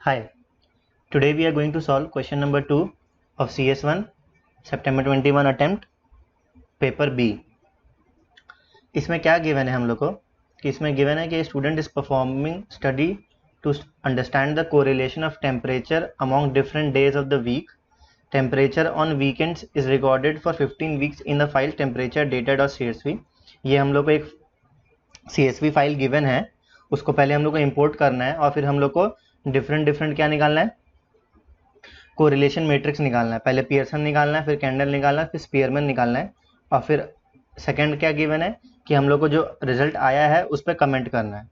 Hi, today we are going to solve question number 2 of CS1 September 21 attempt paper B। इसमें क्या given है हम लोग को कि इसमें गिवन है कि student is performing study to understand the correlation of temperature among different days of the week. Temperature on weekends is recorded for 15 weeks in the file temperature data dot CSV। ये हम लोग को एक CSV file given है, उसको पहले हम लोग को इम्पोर्ट करना है और फिर हम लोग को डिफरेंट क्या निकालना है, कोरिलेशन मैट्रिक्स निकालना है। पहले पियर्सन निकालना है, फिर कैंडल निकालना है, फिर स्पीयरमैन निकालना है और फिर सेकंड क्या गिवन है कि हम लोग को जो रिजल्ट आया है उस पर कमेंट करना है।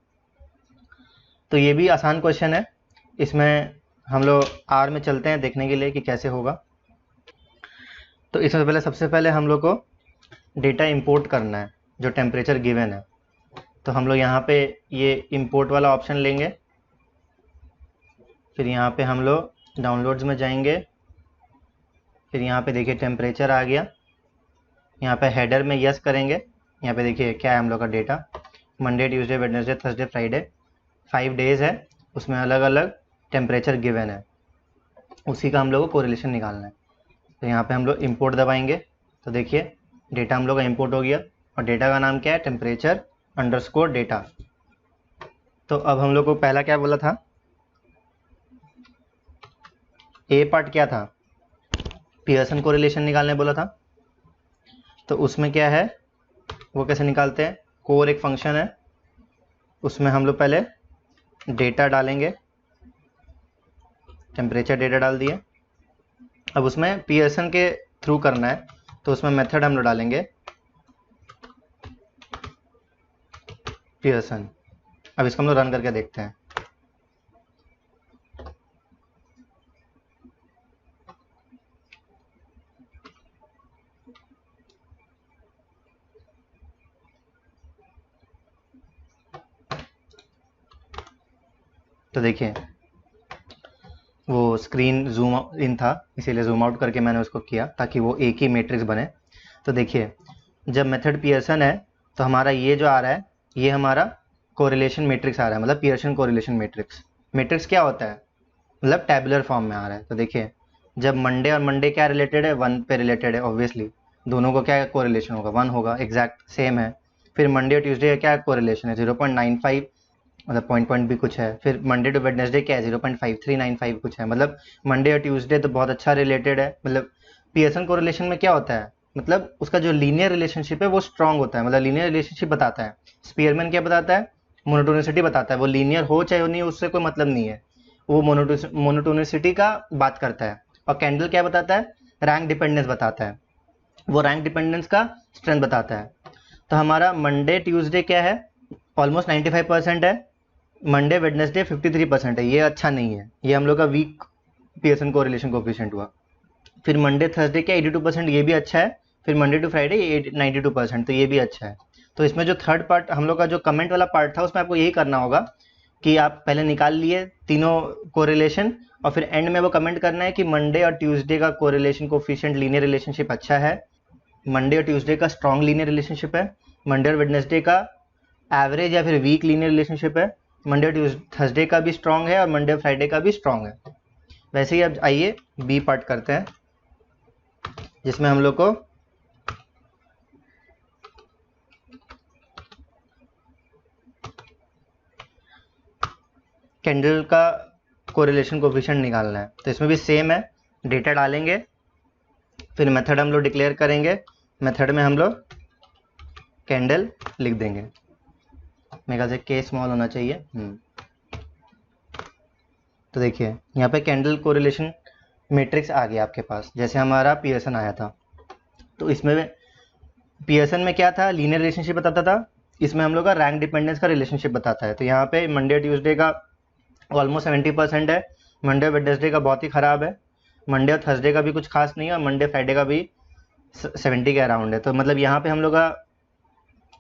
तो ये भी आसान क्वेश्चन है, इसमें हम लोग आर में चलते हैं देखने के लिए कि कैसे होगा। तो इसमें पहले सबसे पहले हम लोग को डेटा इंपोर्ट करना है जो टेम्परेचर गिवन है। तो हम लोग यहाँ पे ये इंपोर्ट वाला ऑप्शन लेंगे, फिर यहाँ पे हम लोग डाउनलोड्स में जाएंगे, फिर यहाँ पे देखिए टेम्परेचर आ गया। यहाँ पे हेडर में यस करेंगे। यहाँ पे देखिए क्या है हम लोग का data, Monday Tuesday Wednesday Thursday Friday 5 days है, उसमें अलग अलग टेम्परेचर गिवन है, उसी का हम लोग को कोरिलेशन निकालना है। तो यहाँ पे हम लोग इंपोर्ट दबाएंगे तो देखिए डेटा हम लोग का इंपोर्ट हो गया और डेटा का नाम क्या है, टेम्परेचर अंडरस्कोर डेटा। तो अब हम लोग को पहला क्या बोला था, ए पार्ट क्या था, पियर्सन कोरिलेशन निकालने बोला था। तो उसमें क्या है वो कैसे निकालते हैं, कोर एक फंक्शन है, उसमें हम लोग पहले डेटा डालेंगे, टेम्परेचर डेटा डाल दिए। अब उसमें पियर्सन के थ्रू करना है तो उसमें मेथड हम लोग डालेंगे पियर्सन। अब इसको हम लोग रन करके देखते हैं। तो देखिए वो स्क्रीन जूम इन था, इसीलिए जूम आउट करके मैंने उसको किया ताकि वो एक ही मैट्रिक्स बने। तो देखिए जब मेथड पियर्सन है तो हमारा ये जो आ रहा है ये हमारा कोरिलेशन मैट्रिक्स आ रहा है, मतलब पियर्सन कोरिलेशन मैट्रिक्स। मैट्रिक्स क्या होता है, मतलब टैबुलर फॉर्म में आ रहा है। तो देखिए जब मंडे और मंडे क्या रिलेटेड है, 1 पे रिलेटेड है, ऑब्वियसली दोनों को क्या कोरिलेशन होगा, 1 होगा, एग्जैक्ट सेम है। फिर मंडे और ट्यूसडे का क्या कोरिलेशन है, 0.95, मतलब पॉइंट भी कुछ है। फिर मंडे टू वेडनेसडे क्या है, 0.5395 कुछ है, मतलब मंडे और ट्यूसडे तो बहुत अच्छा रिलेटेड है। मतलब पियर्सन कोरिलेशन में क्या होता है, मतलब उसका जो लीनियर रिलेशनशिप है वो स्ट्रांग होता है, मतलब लीनियर रिलेशनशिप बताता है। स्पीयरमैन क्या बताता है, मोनोटोनिसिटी बताता है, वो लीनियर हो चाहे नहीं उससे कोई मतलब नहीं है, वो मोनोटोनिसिटी का बात करता है। और कैंडल क्या बताता है, रैंक डिपेंडेंस बताता है, वो रैंक डिपेंडेंस का स्ट्रेंथ बताता है। तो हमारा मंडे ट्यूसडे क्या है, ऑलमोस्ट 95% है, मंडे वेडनेसडे 53% है, ये अच्छा नहीं है, ये हम लोग का वीक पियर्सन कोरिलेशन कोएफिशिएंट हुआ। फिर मंडे थर्सडे क्या 82%, ये भी अच्छा है। फिर मंडे टू फ्राइडे 92%, तो ये भी अच्छा है। तो इसमें जो थर्ड पार्ट हम लोग का जो कमेंट वाला पार्ट था उसमें आपको यही करना होगा कि आप पहले निकाल लिए तीनों कोरिलेशन और फिर एंड में वो कमेंट करना है कि मंडे और ट्यूसडे का कोरिलेशन कोएफिशिएंट लीनियर रिलेशनशिप अच्छा है, मंडे और ट्यूसडे का स्ट्रॉन्ग लीनियर रिलेशनशिप है, मंडे और वेडनेसडे का एवरेज या फिर वीक लीनियर रिलेशनशिप है, मंडे और थर्सडे का भी स्ट्रॉन्ग है और मंडे और फ्राइडे का भी स्ट्रॉन्ग है। वैसे ही अब आइए बी पार्ट करते हैं, जिसमें हम लोग को कैंडल का कोरिलेशन कोएफिशिएंट निकालना है। तो इसमें भी सेम है, डेटा डालेंगे, फिर मेथड हम लोग डिक्लेयर करेंगे, मेथड में हम लोग कैंडल लिख देंगे, मेरे ख्याल से के स्मॉल होना चाहिए। तो देखिए यहाँ पे कैंडल कोरिलेशन मैट्रिक्स आ गया आपके पास, जैसे हमारा पियर्सन आया था। तो इसमें पियर्सन में क्या था, लीनियर रिलेशनशिप बताता था, इसमें हम लोग का रैंक डिपेंडेंस का रिलेशनशिप बताता है। तो यहाँ पे मंडे ट्यूसडे का ऑलमोस्ट 70% है, मंडे वेडनेसडे का बहुत ही ख़राब है, मंडे और थर्सडे का भी कुछ खास नहीं है, और मंडे फ्राइडे का भी 70 के अराउंड है। तो मतलब यहाँ पे हम लोग का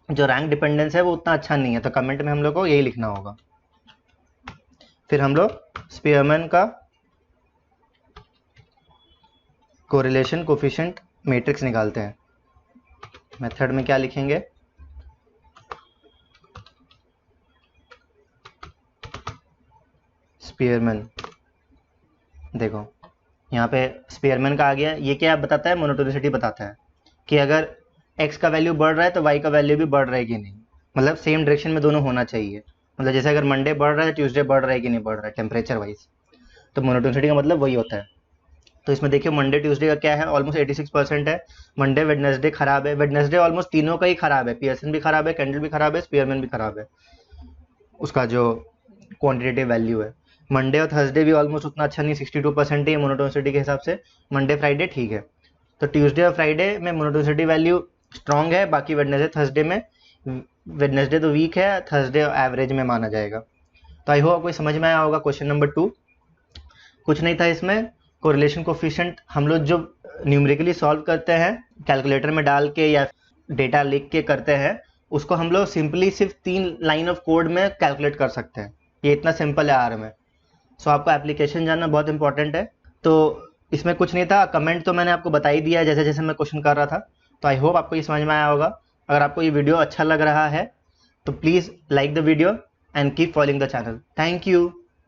जो रैंक डिपेंडेंस है वो उतना अच्छा नहीं है, तो कमेंट में हम लोग को यही लिखना होगा। फिर हम लोग स्पीयरमैन का कोरिलेशन कोएफिशिएंट मैट्रिक्स निकालते हैं। मेथड में क्या लिखेंगे, स्पीयरमैन देखो यहाँ पे स्पेयरमैन का आ गया, ये क्या बताता है, मोनोटोनिसिटी बताता है कि अगर x का वैल्यू बढ़ रहा है तो y का वैल्यू भी बढ़ रहा है कि नहीं, मतलब सेम डायरेक्शन में दोनों होना चाहिए। मतलब जैसे अगर मंडे बढ़ रहा है ट्यूसडे बढ़ रहा है कि नहीं बढ़ रहा है टेम्परेचर वाइज, तो मोनोटोनिसिटी का मतलब वही होता है। तो इसमें देखिए मंडे ट्यूसडे का क्या है, ऑलमोस्ट 86% है। मंडे वेडनेसडे खराब है, वेडनेसडे ऑलमोस्ट तीनों का ही खराब है, पियर्सन भी खराब है, कैंडल भी खराब है, स्पेयरमैन भी खराब है, उसका जो क्वांटिटेटिव वैल्यू है। मंडे और थर्सडे भी ऑलमोस्ट उतना अच्छा नहीं, 62% ही है मोनोटोनिसिटी के हिसाब से। मंडे फ्राइडे ठीक है। तो ट्यूसडे और फ्राइडे में मोनोटोनिसिटी वैल्यू स्ट्रॉन्ग है, बाकी वेडनेसडे थर्सडे में, वेडनेसडे तो वीक है, थर्सडे एवरेज में माना जाएगा। तो आई होप आपको समझ में आया होगा। क्वेश्चन नंबर 2 कुछ नहीं था इसमें, कोरिलेशन कोफिशिएंट हम लोग जो न्यूमेरिकली सॉल्व करते हैं कैलकुलेटर में डाल के या डेटा लिख के करते हैं, उसको हम लोग सिंपली सिर्फ 3 लाइन ऑफ कोड में कैलकुलेट कर सकते हैं। ये इतना सिंपल है आर में। सो आपको एप्लीकेशन जानना बहुत इंपॉर्टेंट है। तो इसमें कुछ नहीं था, कमेंट तो मैंने आपको बता ही दिया जैसे जैसे मैं क्वेश्चन कर रहा था। तो आई होप आपको ये समझ में आया होगा। अगर आपको ये वीडियो अच्छा लग रहा है तो please like the video and keep following the channel. Thank you.